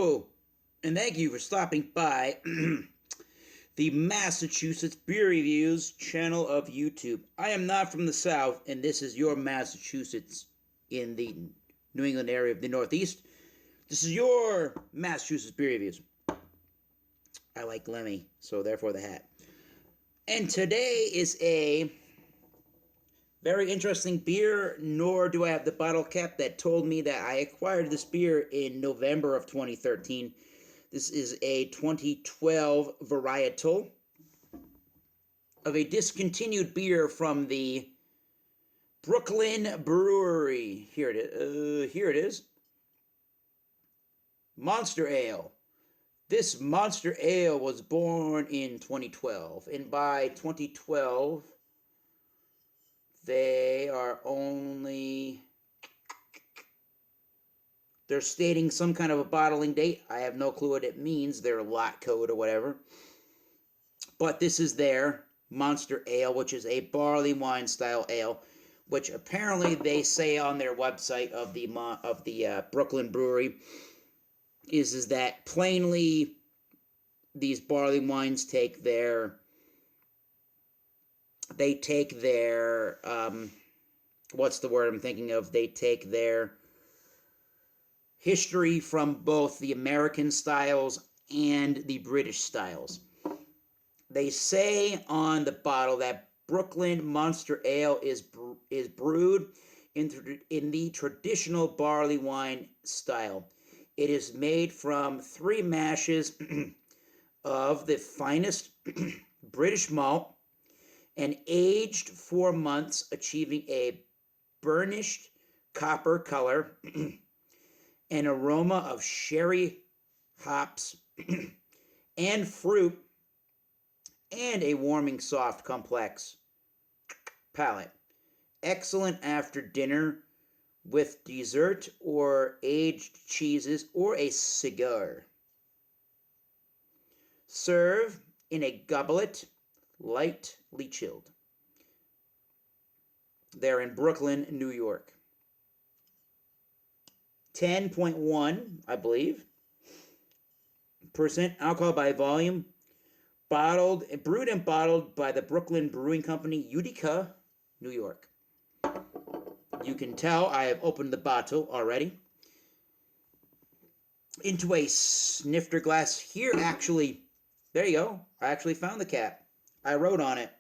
Hello, and thank you for stopping by the Massachusetts Beer Reviews channel of YouTube. I am not from the South, and this is your Massachusetts in the New England area of the Northeast. This is your Massachusetts Beer Reviews. I like Lemmy, so therefore the hat. And today is a very interesting beer, nor do I have the bottle cap that told me that I acquired this beer in November of 2013. This is a 2012 varietal of a discontinued beer from the Brooklyn Brewery. Here it is. Monster Ale. This Monster Ale was born in 2012, and by 2012, they're stating some kind of a bottling date. I have no clue what it means, their lot code or whatever. But this is their Monster Ale, which is a barley wine style ale, which apparently they say on their website of the Brooklyn Brewery is that plainly these barley wines take their what's the word I'm thinking of? They take their history from both the American styles and the British styles. They say on the bottle that Brooklyn Monster Ale is brewed in the traditional barley wine style. It is made from 3 mashes of the finest British malt and aged 4 months, achieving a burnished copper color, an aroma of sherry, hops, and fruit, and a warming, soft, complex palate. Excellent after dinner with dessert or aged cheeses or a cigar. Serve in a goblet, lightly chilled. They're in Brooklyn, New York. 10.1, I believe, percent alcohol by volume. Brewed and bottled by the Brooklyn Brewing Company, Utica, New York. You can tell I have opened the bottle already into a snifter glass. Here, actually, there you go. I actually found the cap. I wrote on it.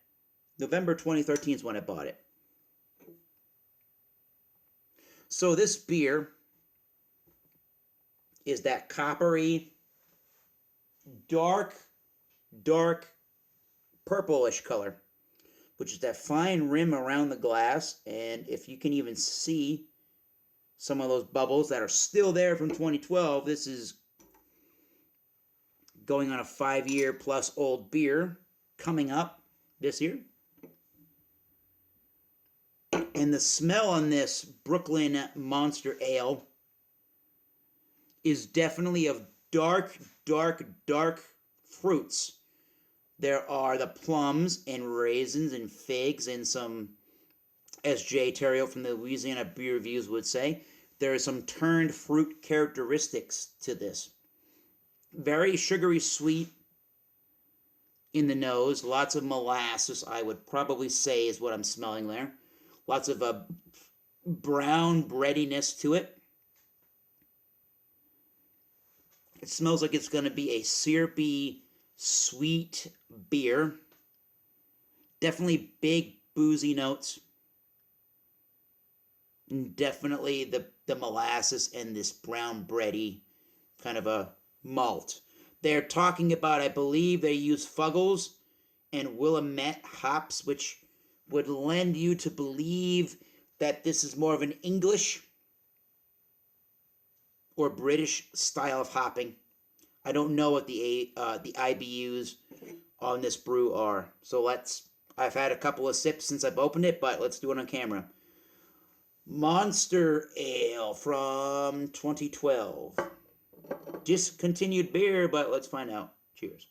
November 2013 is when I bought it. So this beer is that coppery, dark purplish color, which is that fine rim around the glass. And if you can even see some of those bubbles that are still there from 2012, this is going on a 5-year plus old beer coming up this year. And the smell on this Brooklyn Monster Ale is definitely of dark fruits. There are the plums and raisins and figs and some, as Jay Terrio from the Louisiana Beer Reviews would say, there are some turned fruit characteristics to this. Very sugary sweet in the nose. Lots of molasses, I would probably say, is what I'm smelling there. Lots of brown breadiness to it. It smells like it's going to be a syrupy, sweet beer. Definitely big, boozy notes. And definitely the molasses and this brown bready kind of a malt. They're talking about, I believe, they use Fuggles and Willamette hops, which would lend you to believe that this is more of an English or British style of hopping. I don't know what the IBUs on this brew are. So I've had a couple of sips since I've opened it, but let's do it on camera. Monster Ale from 2012. Discontinued beer, but let's find out. Cheers.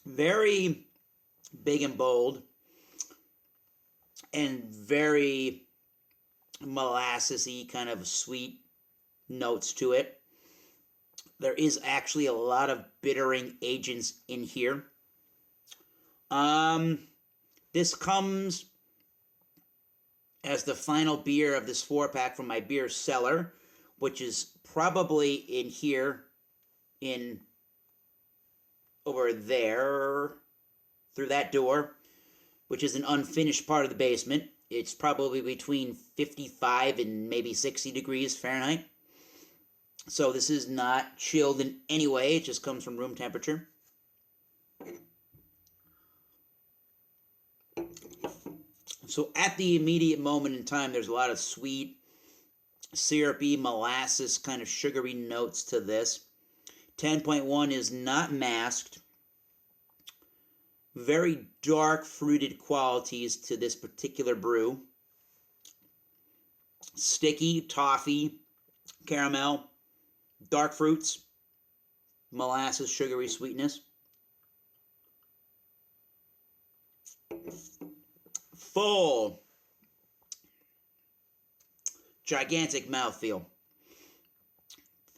Very big and bold, and very molassesy kind of sweet notes to it. There is actually a lot of bittering agents in here. This comes as the final beer of this 4-pack from my beer cellar, which is probably in here, in over there, through that door, which is an unfinished part of the basement. It's probably between 55 and maybe 60 degrees Fahrenheit. So this is not chilled in any way. It just comes from room temperature. So at the immediate moment in time, there's a lot of sweet, syrupy, molasses, kind of sugary notes to this. 10.1 is not masked. Very dark fruited qualities to this particular brew. Sticky, toffee, caramel, dark fruits, molasses, sugary sweetness. Full, gigantic mouthfeel.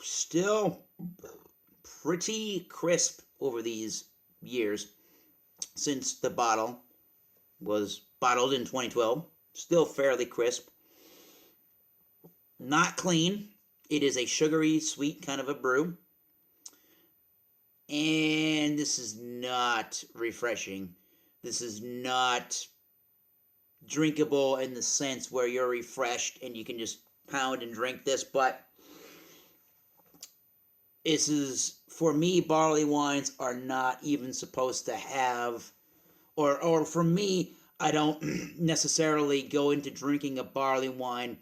Still pretty crisp over these years since the bottle was bottled in 2012. Still fairly crisp. Not clean. It is a sugary, sweet kind of a brew. And this is not refreshing. This is not drinkable in the sense where you're refreshed and you can just pound and drink this, but this is, for me, barley wines are not even supposed to have, or for me, I don't necessarily go into drinking a barley wine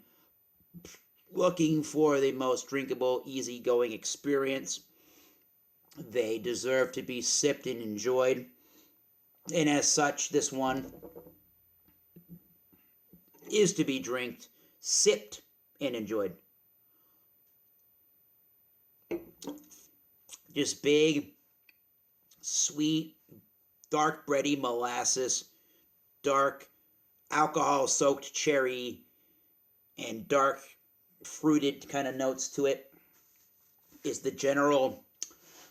looking for the most drinkable, easygoing experience. They deserve to be sipped and enjoyed. And as such, this one is to be drinked, sipped, and enjoyed. Just big, sweet, dark bready molasses, dark alcohol-soaked cherry, and dark fruited kind of notes to it is the general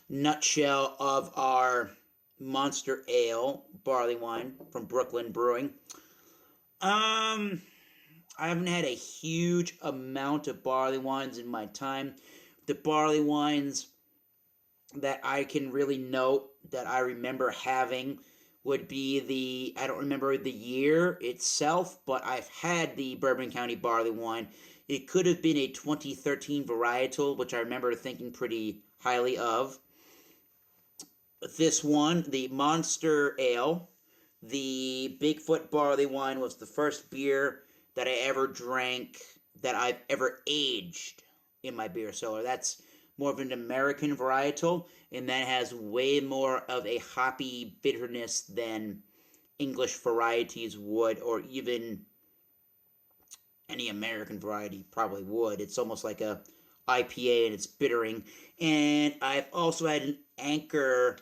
nutshell of our Monster Ale barley wine from Brooklyn Brewing. I haven't had a huge amount of barley wines in my time. The barley wines that I can really note that I remember having would be I don't remember the year itself, but I've had the Bourbon County barley wine. It could have been a 2013 varietal, which I remember thinking pretty highly of. This one, the Monster Ale, the Bigfoot barley wine, was the first beer that I ever drank that I've ever aged in my beer cellar. That's more of an American varietal, and that has way more of a hoppy bitterness than English varieties would, or even any American variety probably would. It's almost like a IPA, and it's bittering. And I've also had an Anchor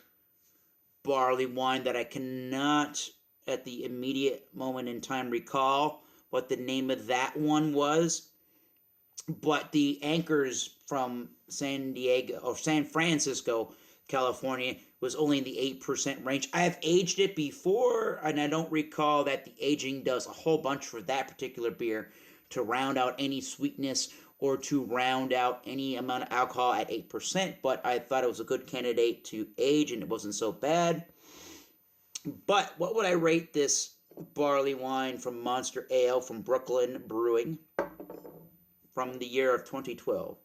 barley wine that I cannot, at the immediate moment in time, recall what the name of that one was. But the Anchors from San Francisco, California, was only in the 8% range. I have aged it before, and I don't recall that the aging does a whole bunch for that particular beer to round out any sweetness or to round out any amount of alcohol at 8%, but I thought it was a good candidate to age, and it wasn't so bad. But what would I rate this barley wine from Monster Ale from Brooklyn Brewing from the year of 2012?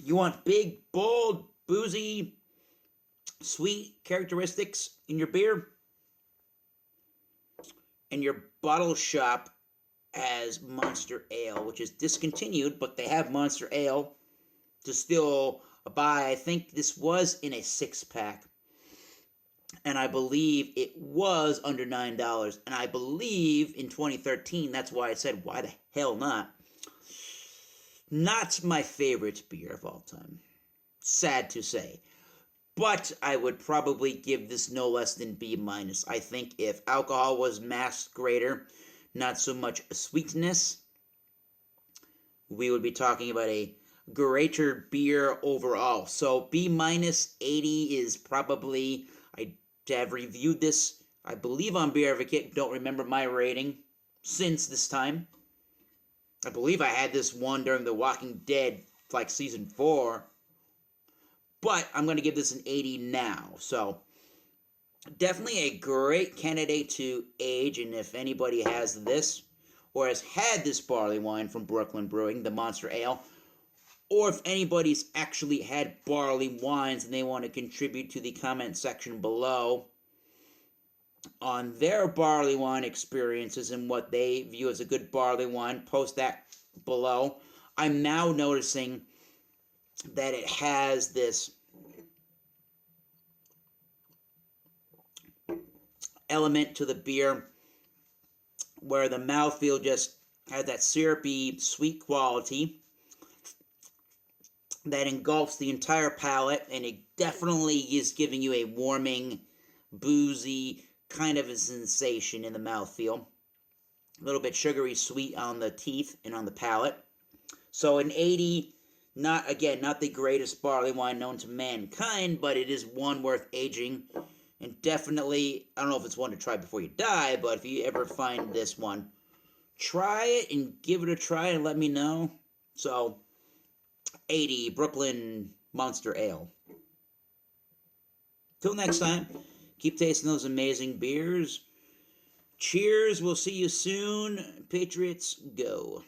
You want big, bold, boozy, sweet characteristics in your beer? And your bottle shop has Monster Ale, which is discontinued, but they have Monster Ale to still buy. I think this was in a 6-pack, and I believe it was under $9. And I believe in 2013, that's why I said, why the hell not? Not my favorite beer of all time. Sad to say. but I would probably give this no less than B minus. I think if alcohol was masked greater, not so much sweetness, we would be talking about a greater beer overall. So B minus 80 is probably, I have reviewed this, I believe, on Beer Advocate. Don't remember my rating since this time. I believe I had this one during The Walking Dead, like season 4. But I'm going to give this an 80 now. So definitely a great candidate to age. And if anybody has this or has had this barley wine from Brooklyn Brewing, the Monster Ale, or if anybody's actually had barley wines and they want to contribute to the comment section below on their barley wine experiences and what they view as a good barley wine, post that below. I'm now noticing that it has this element to the beer where the mouthfeel just has that syrupy, sweet quality that engulfs the entire palate, and it definitely is giving you a warming, boozy kind of a sensation in the mouthfeel. A little bit sugary sweet on the teeth and on the palate. So an 80, not the greatest barley wine known to mankind, but it is one worth aging. And definitely, I don't know if it's one to try before you die, but if you ever find this one, try it and give it a try and let me know. So, 80 Brooklyn Monster Ale. Till next time, keep tasting those amazing beers. Cheers, we'll see you soon. Patriots, go.